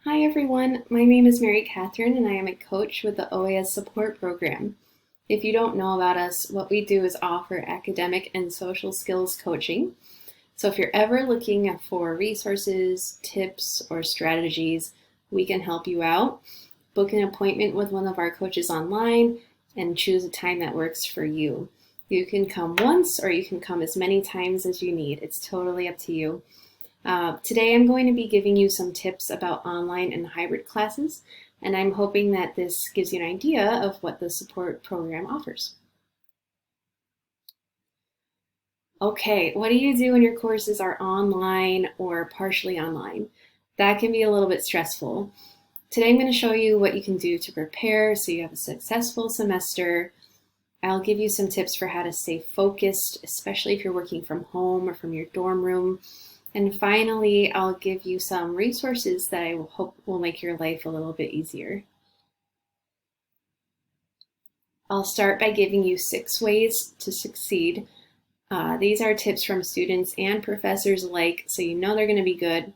Hi everyone, my name is Mary Catherine and I am a coach with the OAS Support Program. If you don't know about us, what we do is offer academic and social skills coaching. So if you're ever looking for resources, tips, or strategies, we can help you out. Book an appointment with one of our coaches online and choose a time that works for you. You can come once or you can come as many times as you need. It's totally up to you. Today I'm going to be giving you some tips about online and hybrid classes, and I'm hoping that this gives you an idea of what the support program offers. Okay, what do you do when your courses are online or partially online? That can be a little bit stressful. Today I'm going to show you what you can do to prepare so you have a successful semester. I'll give you some tips for how to stay focused, especially if you're working from home or from your dorm room. And finally, I'll give you some resources that I hope will make your life a little bit easier. I'll start by giving you 6 ways to succeed. These are tips from students and professors alike, so you know they're going to be good.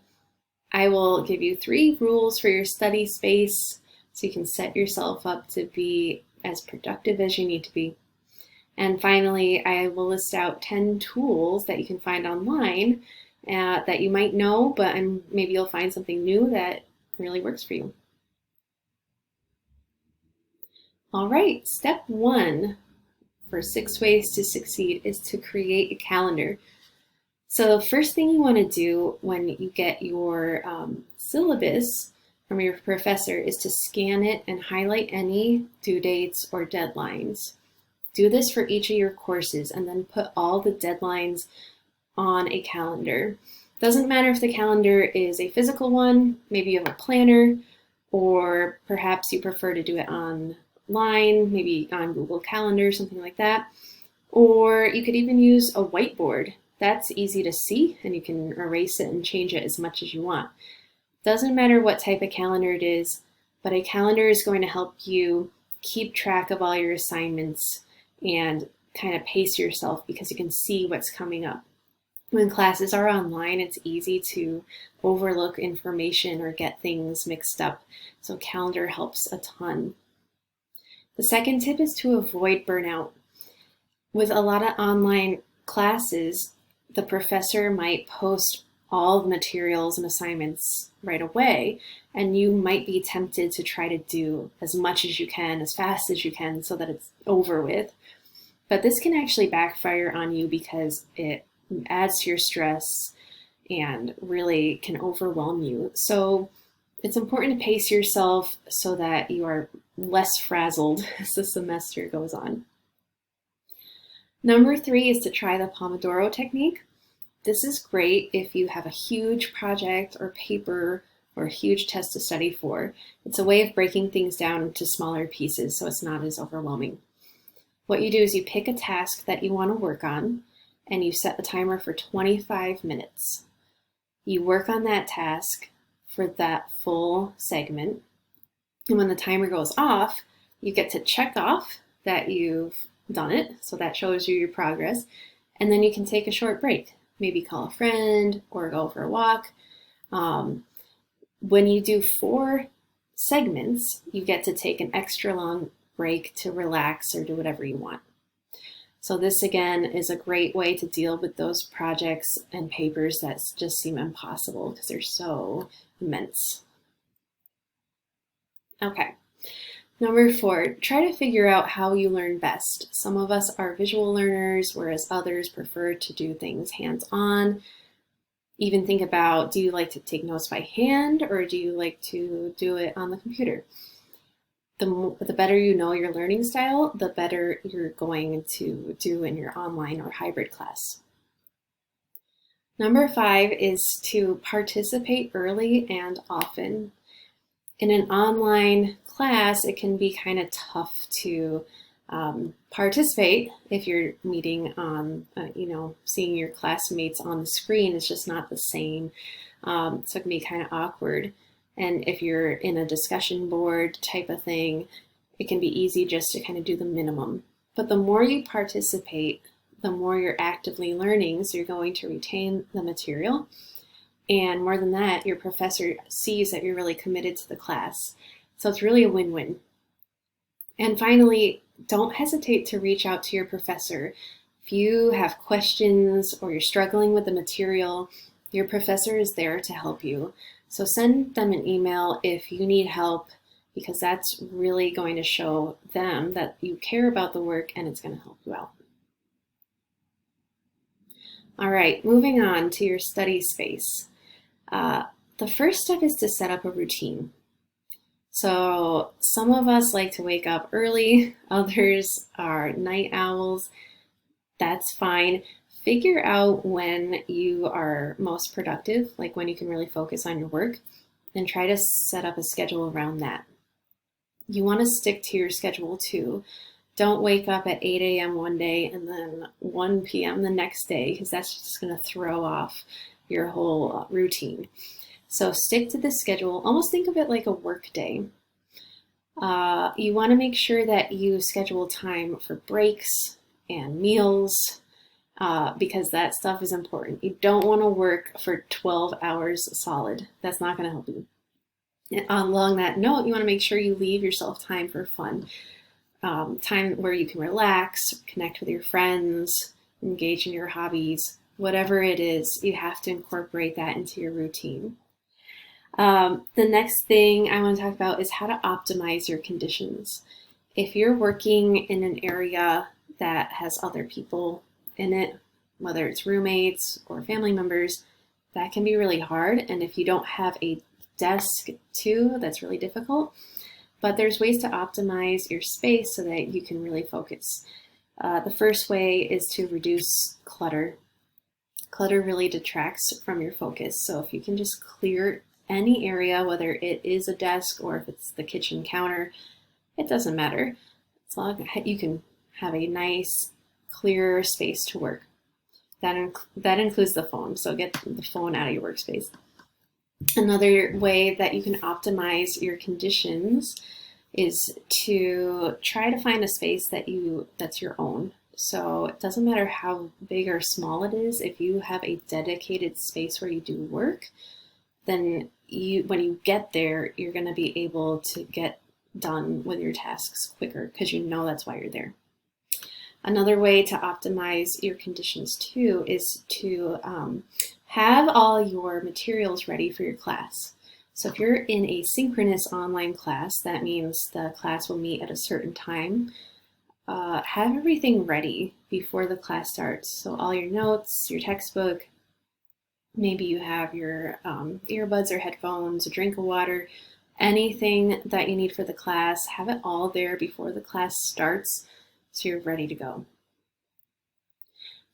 I will give you 3 rules for your study space so you can set yourself up to be as productive as you need to be. And finally, I will list out 10 tools that you can find online that you might know, but maybe you'll find something new that really works for you. All right, step 1 for 6 ways to succeed is to create a calendar. So the first thing you want to do when you get your syllabus from your professor is to scan it and highlight any due dates or deadlines. Do this for each of your courses and then put all the deadlines on a calendar. Doesn't matter if the calendar is a physical one, maybe you have a planner, or perhaps you prefer to do it online, maybe on Google Calendar, something like that. Or you could even use a whiteboard. That's easy to see and you can erase it and change it as much as you want. Doesn't matter what type of calendar it is, but a calendar is going to help you keep track of all your assignments and kind of pace yourself because you can see what's coming up. When classes are online, it's easy to overlook information or get things mixed up, so calendar helps a ton. The second tip is to avoid burnout. With a lot of online classes, the professor might post all the materials and assignments right away, and you might be tempted to try to do as much as you can, as fast as you can, so that it's over with. But this can actually backfire on you because it adds to your stress and really can overwhelm you. So it's important to pace yourself so that you are less frazzled as the semester goes on. Number 3 is to try the Pomodoro technique. This is great if you have a huge project or paper or a huge test to study for. It's a way of breaking things down into smaller pieces so it's not as overwhelming. What you do is you pick a task that you want to work on and you set the timer for 25 minutes. You work on that task for that full segment. And when the timer goes off, you get to check off that you've done it. So that shows you your progress. And then you can take a short break. Maybe call a friend or go for a walk. When you do 4 segments, you get to take an extra long break to relax or do whatever you want. So this again is a great way to deal with those projects and papers that just seem impossible because they're so immense. Okay, number 4, try to figure out how you learn best. Some of us are visual learners, whereas others prefer to do things hands-on. Even think about, do you like to take notes by hand or do you like to do it on the computer? The better you know your learning style, the better you're going to do in your online or hybrid class. Number 5 is to participate early and often. In an online class, it can be kind of tough to participate if you're meeting on, seeing your classmates on the screen is just not the same. So it can be kind of awkward. And if you're in a discussion board type of thing, it can be easy just to kind of do the minimum. But the more you participate, the more you're actively learning, so you're going to retain the material And more than that, your professor sees that you're really committed to the class. So it's really a win-win. And finally, don't hesitate to reach out to your professor. If you have questions or you're struggling with the material, your professor is there to help you. So send them an email if you need help, because that's really going to show them that you care about the work and it's going to help you out. All right, moving on to your study space. The first step is to set up a routine. So some of us like to wake up early, others are night owls. That's fine. Figure out when you are most productive, like when you can really focus on your work, and try to set up a schedule around that. You want to stick to your schedule too. Don't wake up at 8 a.m. one day and then 1 p.m. the next day, because that's just going to throw off your whole routine. So stick to the schedule. Almost think of it like a work day. You want to make sure that you schedule time for breaks and meals, because that stuff is important. You don't want to work for 12 hours solid. That's not going to help you. And along that note, you want to make sure you leave yourself time for fun. Time where you can relax, connect with your friends, engage in your hobbies, whatever it is, you have to incorporate that into your routine. The next thing I want to talk about is how to optimize your conditions. If you're working in an area that has other people in it, whether it's roommates or family members, that can be really hard. And if you don't have a desk too, that's really difficult. But there's ways to optimize your space so that you can really focus. The first way is to reduce clutter. Clutter really detracts from your focus. So if you can just clear any area, whether it is a desk or if it's the kitchen counter, it doesn't matter. As long as you can have a nice, clear space to work. That includes the phone, so get the phone out of your workspace. Another way that you can optimize your conditions is to try to find a space that's your own. So it doesn't matter how big or small it is, if you have a dedicated space where you do work, then when you get there, you're going to be able to get done with your tasks quicker because you know that's why you're there. Another way to optimize your conditions too is to have all your materials ready for your class. So if you're in a synchronous online class, that means the class will meet at a certain time. Have everything ready before the class starts. So all your notes, your textbook, maybe you have your earbuds or headphones, a drink of water, anything that you need for the class, have it all there before the class starts so you're ready to go.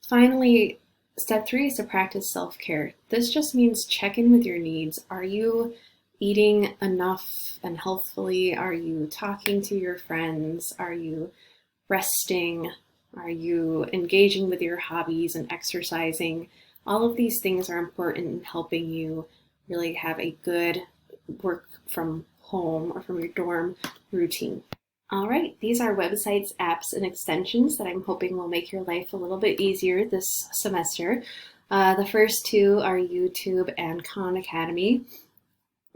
Finally, step 3 is to practice self-care. This just means check in with your needs. Are you eating enough and healthfully? Are you talking to your friends? Are you resting? Are you engaging with your hobbies and exercising? All of these things are important in helping you really have a good work from home or from your dorm routine. All right, these are websites, apps, and extensions that I'm hoping will make your life a little bit easier this semester. The first two are YouTube and Khan Academy.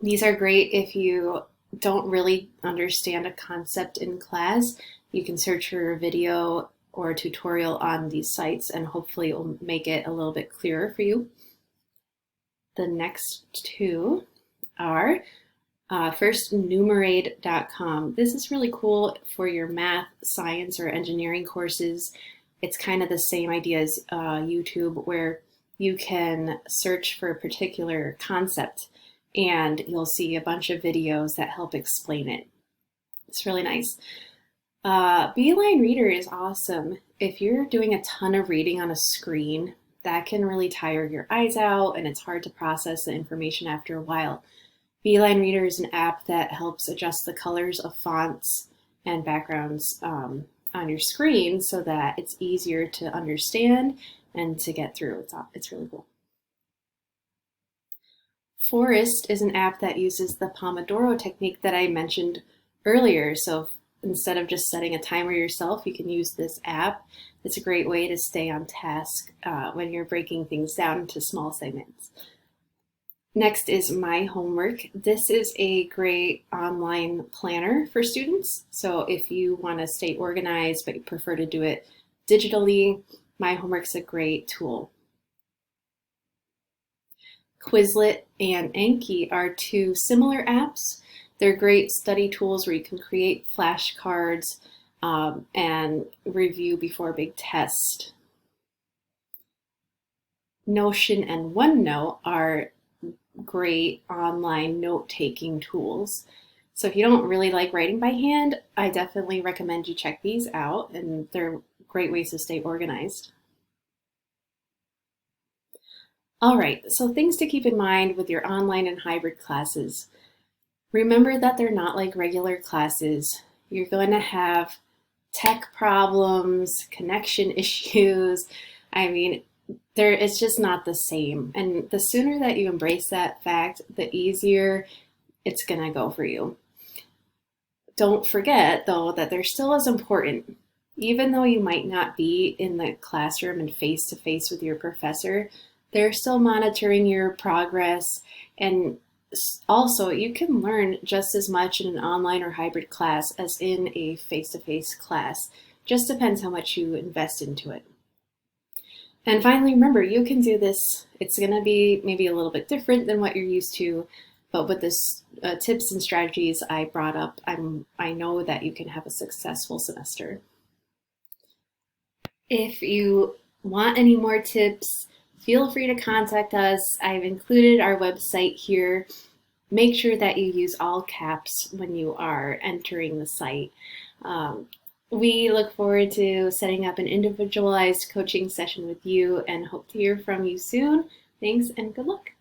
These are great if you don't really understand a concept in class. You can search for a video or a tutorial on these sites and hopefully it will make it a little bit clearer for you. The next two are Firstnumeraid.com. This is really cool for your math, science, or engineering courses. It's kind of the same idea as YouTube, where you can search for a particular concept and you'll see a bunch of videos that help explain it. It's really nice. Beeline Reader is awesome. If you're doing a ton of reading on a screen, that can really tire your eyes out and it's hard to process the information after a while. Beeline Reader is an app that helps adjust the colors of fonts and backgrounds on your screen so that it's easier to understand and to get through. It's really cool. Forest is an app that uses the Pomodoro technique that I mentioned earlier. So instead of just setting a timer yourself, you can use this app. It's a great way to stay on task when you're breaking things down into small segments. Next is My Homework. This is a great online planner for students. So if you want to stay organized but you prefer to do it digitally, My Homework's a great tool. Quizlet and Anki are two similar apps. They're great study tools where you can create flashcards and review before a big test. Notion and OneNote are great online note-taking tools. So if you don't really like writing by hand, I definitely recommend you check these out, and they're great ways to stay organized. All right, so things to keep in mind with your online and hybrid classes. Remember that they're not like regular classes. You're going to have tech problems, connection issues. I mean, it's just not the same. And the sooner that you embrace that fact, the easier it's going to go for you. Don't forget, though, that they're still as important. Even though you might not be in the classroom and face-to-face with your professor, they're still monitoring your progress. And also, you can learn just as much in an online or hybrid class as in a face-to-face class. Just depends how much you invest into it. And finally, remember, you can do this. It's going to be maybe a little bit different than what you're used to, but with this tips and strategies I brought up, I know that you can have a successful semester. If you want any more tips, feel free to contact us. I've included our website here. Make sure that you use all caps when you are entering the site. We look forward to setting up an individualized coaching session with you and hope to hear from you soon. Thanks and good luck.